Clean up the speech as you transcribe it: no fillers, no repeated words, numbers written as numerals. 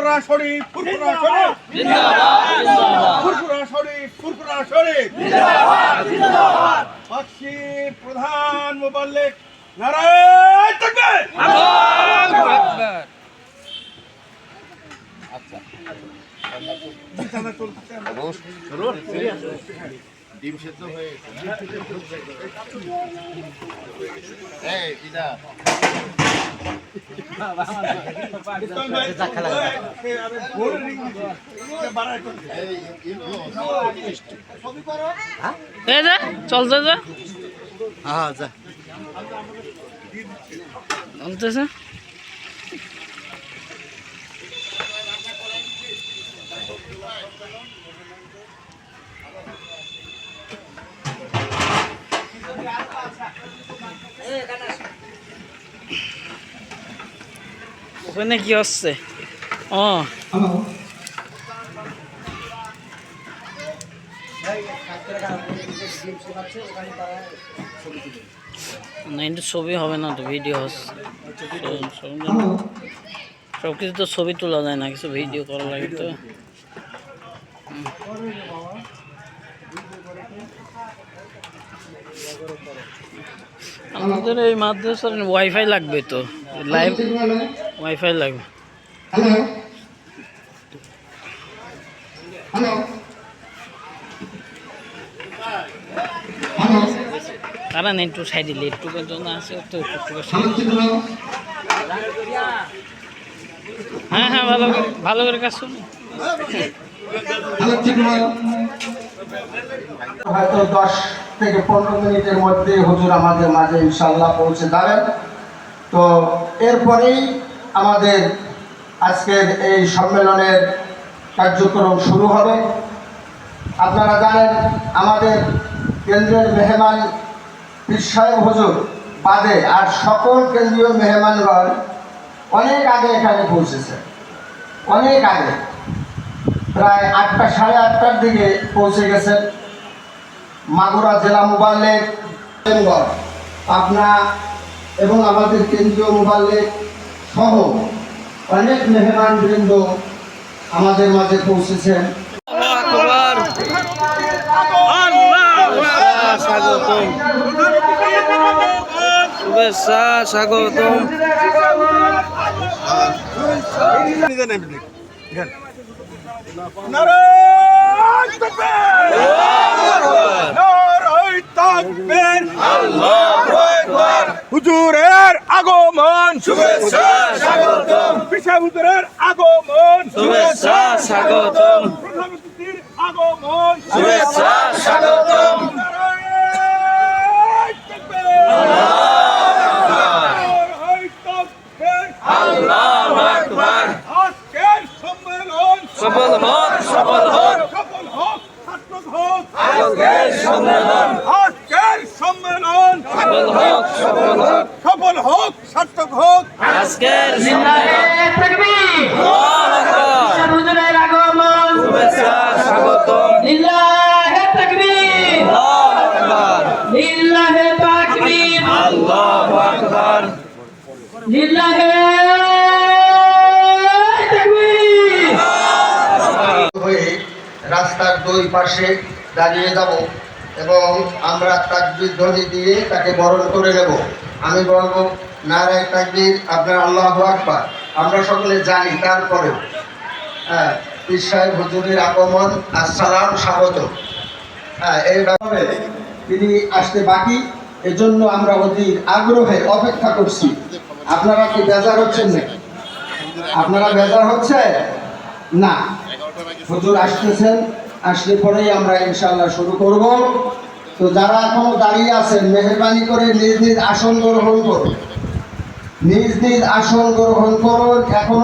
ফুরফুরা শরীফ ফুরফুরা শরীফ জিন্দাবাদ ফুরফুরা শরীফ ফুরফুরা শরীফ জিন্দাবাদ জিন্দাবাদ পাকশি প্রধান মুবাল্লিগ নারায়ে তাকবীর আল্লাহু আকবার। আচ্ছা ডিম সেদ্ধ হয়ে চলছে যা চলতেছে। ওখানে কি হচ্ছে? না কিন্তু ছবি হবে না তো, ভিডিও হচ্ছে। সব কিছু তো ছবি তোলা যায় না, কিছু ভিডিও করা লাগে তো। আমাদের এই মাদ্রাসার ওয়াইফাই লাগবে তো, লাইভ ওয়াইফাই লাগবে। তারা নেই একটু সাইডে লেটুকের জন্য আছে তো, হ্যাঁ হ্যাঁ ভালো ভালো করে কাজ শুনুন। হয়তো 10 থেকে 15 মিনিটের মধ্যে হুজুর আমাদের মাঝে ইনশাআল্লাহ পৌঁছে যাবেন। তো এরপরেই আমাদের আজকের এই সম্মেলনের কার্যক্রম শুরু হবে। আপনারা জানেন আমাদের কেন্দ্রের মেহমান পীর সাহেব হুজুর বাদে আর সকল কেন্দ্রীয় মেহমানগণ অনেক আগে এখানে পৌঁছেছে, অনেক আগে, প্রায় 8টা সাড়ে 8টার দিকে পৌঁছে গেছেন। মাগুরা জেলা মুবাল্লিগ পাবনা এবং আমাদের কেন্দ্রীয় মুবাল্লিগ সহ অনেক মেহমানবৃন্দ আমাদের মাঝে পৌঁছেছেন। স্বাগতম, শুভেচ্ছা, স্বাগতম। নারায়ে তাকবীর আল্লাহু আকবার। হুজুরের আগমন শুভেচ্ছা স্বাগতম, পিতা হুজুরের আগমন শুভেচ্ছা স্বাগতম, প্রধানমন্ত্রীর আগমন শুভেচ্ছা স্বাগতম। নারায়ে তাকবীর নারায়ে তাকবীর আল্লাহু আকবার। আজকের সম্মেলন সফল হোক, সফল হোক, সফল হোক, সার্থক হোক। আজকের সম্মেলন আজকের সম্মেলন সফল হোক, সফল হোক, সফল হোক, সার্থক হোক। আজকের সম্মেলন। হুজুরের আগমন, শুভেচ্ছা স্বাগতম। লিল্লাহে তাকবীর, আল্লাহু আকবার, লিল্লাহে তাকবীর, আল্লাহু আকবার। লিল্লাহে তাকবীর। হয়ে রাস্তার দুই পাশে দাঁড়িয়ে যাব এবং আমরা তাকবীর ধ্বনি দিয়ে তাকে বরণ করে নেব। আমি বলবো নারায়ে তাকবীর, আপনার আল্লাহু আকবার। আমরা সকলে জানি, তারপরেও পীর সাহেব হুজুরের আগমন, আসসালাম, স্বাগত। এইভাবে তিনি আসতে বাকি, এজন্য আমরা অধীর আগ্রহে অপেক্ষা করছি। আপনারা কি বেজার হচ্ছেন নাকি? আপনারা বেজার হচ্ছে না? হুজুর আসতেছেন, আসলে পরেই আমরা ইনশাআল্লাহ শুরু করব। তো যারা এখনো দাঁড়িয়ে আছেন, মেহরবানি করে নিজ নিজ আসন গ্রহণ করুন, নিজ নিজ আসন গ্রহণ করুন। এখন